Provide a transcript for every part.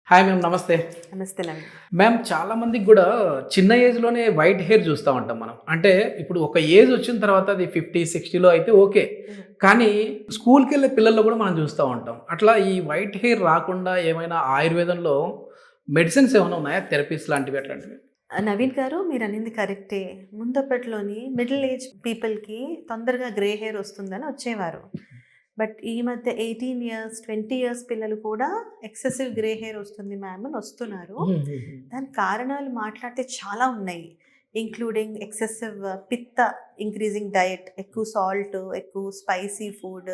Hi ma'am, నమస్తే. నమస్తే Naveen. Ma'am, చాలా మందికి కూడా చిన్న ఏజ్‌లోనే వైట్ హెయిర్ చూస్తా ఉంటాం మనం. అంటే ఇప్పుడు ఒక ఏజ్ వచ్చిన తర్వాత అది 50, 60లో అయితే ఓకే. కానీ స్కూల్‌కెళ్ళే పిల్లల్లో కూడా మనం చూస్తా ఉంటాం. అట్లా ఈ వైట్ హెయిర్ రాకుండా ఏమైనా ఆయుర్వేదంలో మెడిసిన్స్ ఏమైనా ఉన్నాయా? థెరపీస్ లాంటివి అట్లాంటివి? నవీన్ గారు మీరనింది కరెక్టే. ముందప్పట్లోని మిడిల్ ఏజ్ పీపుల్‌కి తొందరగా గ్రే హెయిర్ వస్తుందని వచ్చేవారు. బట్ ఈ మధ్య 18 ఇయర్స్, 20 ఇయర్స్ పిల్లలు కూడా ఎక్సెసివ్ గ్రే హెయిర్ వస్తుంది మ్యామ్ అని వస్తున్నారు. దానికి కారణాలు మాట్లాడితే చాలా ఉన్నాయి. Including excessive pitta increasing diet, ఎక్కువ సాల్ట్, ఎక్కువ spicy food,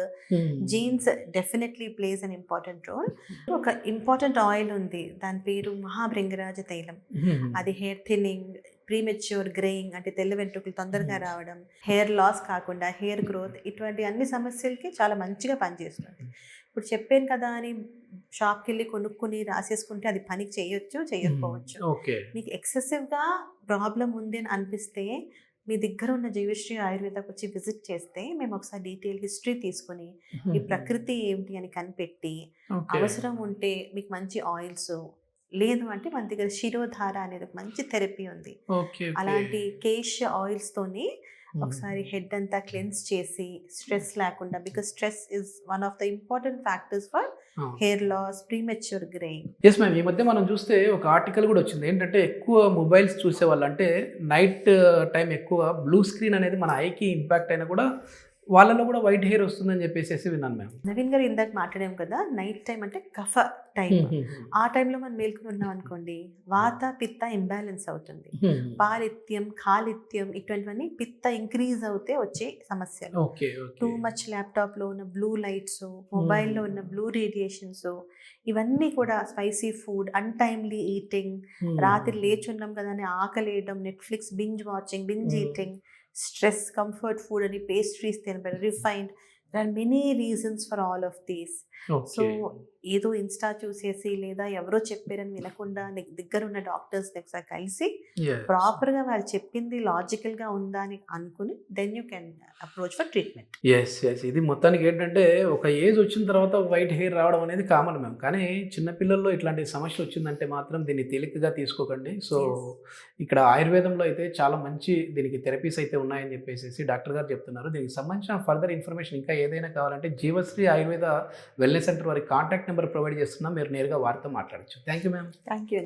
genes definitely plays an important role. ఒక ఇంపార్టెంట్ ఆయిల్ ఉంది, దాని పేరు మహాభృంగరాజ తైలం. అది హెయిర్ థిన్నింగ్, ప్రీమెచ్యూర్ గ్రేయింగ్ అంటే తెల్ల వెంట్రుకలు తొందరగా రావడం, హెయిర్ లాస్ కాకుండా హెయిర్ గ్రోత్, ఇటువంటి అన్ని సమస్యలకి చాలా మంచిగా పనిచేస్తుంది. ఇప్పుడు చెప్పాను కదా అని షాప్కి వెళ్ళి కొనుక్కుని రాసేసుకుంటే అది పనికి చేయొచ్చు, చేయకపోవచ్చు. మీకు ఎక్సెసివ్గా ప్రాబ్లం ఉంది అని అనిపిస్తే మీ దగ్గర ఉన్న జీవశ్రీ ఆయుర్వేదకు వచ్చి విజిట్ చేస్తే మేము ఒకసారి డీటెయిల్ హిస్టరీ తీసుకుని ఈ ప్రకృతి ఏమిటి అని కనిపెట్టి అవసరం ఉంటే మీకు మంచి ఆయిల్స్, లేదు అంటే మన దగ్గర శిరోధార అనేది ఒక మంచి థెరపీ ఉంది. అలాంటి కేశ్ ఆయిల్స్తోని ఒకసారి హెడ్ అంతా క్లెన్స్ చేసి స్ట్రెస్ లేకుండా, because stress is one of the important factors for hair loss, premature greying. Yes ma'am, ఈ మధ్య మనం చూస్తే ఒక ఆర్టికల్ కూడా వచ్చింది. ఏంటంటే ఎక్కువ మొబైల్స్ చూసేవాళ్ళు, అంటే నైట్ టైం ఎక్కువ బ్లూ స్క్రీన్ అనేది మన ఐకి ఇంపాక్ట్ అయినా కూడా వాళ్ళలో కూడా వైట్ హెయిర్ వస్తుందని చెప్పేసి విన్నాను మ్యామ్. నవీన్ గారు ఇందాక మాట్లాడాం కదా, నైట్ టైం అంటే కఫ టైం. ఆ టైంలో మనం మేల్కొని ఉన్నాం అనుకోండి, వాత పిత్త ఇంబ్యాలెన్స్ అవుతుంది. పాలిత్యం, కాలిత్యం ఇటువంటివన్నీ పిత్త ఇంక్రీజ్ అవుతే వచ్చే సమస్యలు. టూ మచ్ ల్యాప్టాప్లో ఉన్న బ్లూ లైట్స్, మొబైల్లో ఉన్న బ్లూ రేడియేషన్స్, ఇవన్నీ కూడా స్పైసీ ఫుడ్, అన్టైమ్లీ ఈటింగ్, రాత్రి లేచున్నాం కదా అని ఆకలేయడం, Netflix binge watching, binge eating, stress, comfort food అని పేస్ట్రీస్ తినడం, refined. There are many reasons for all of these. So ఏదో ఇన్స్టా చూసేసి లేదా ఎవరో చెప్పారని వినకుండా దగ్గర ఉన్న డాక్టర్స్ ఒకసారి కలిసి ప్రాపర్గా వాళ్ళు చెప్పింది లాజికల్గా ఉందా అని అనుకుని then you can approach for treatment. Yes yes ఇది మొత్తానికి ఏంటంటే ఒక ఏజ్ వచ్చిన తర్వాత వైట్ హెయిర్ రావడం అనేది కామన్ మ్యామ్. కానీ చిన్నపిల్లల్లో ఇట్లాంటి సమస్య వచ్చిందంటే మాత్రం దీన్ని తేలికగా తీసుకోకండి. సో ఇక్కడ ఆయుర్వేదంలో అయితే చాలా మంచి దీనికి థెరపీస్ అయితే ఉన్నాయని చెప్పేసి డాక్టర్ గారు చెప్తున్నారు. దీనికి సంబంధించిన ఫర్దర్ ఇన్ఫర్మేషన్ ఇంకా ఏదైనా కావాలంటే జీవశ్రీ ఆయుర్వేద వెల్నెస్ సెంటర్ వారి కాంటాక్ట్ నెంబర్ ప్రొవైడ్ చేస్తున్నాం. మీరు నేరుగా వారితో మాట్లాడచ్చు. Thank you ma'am. Thank you.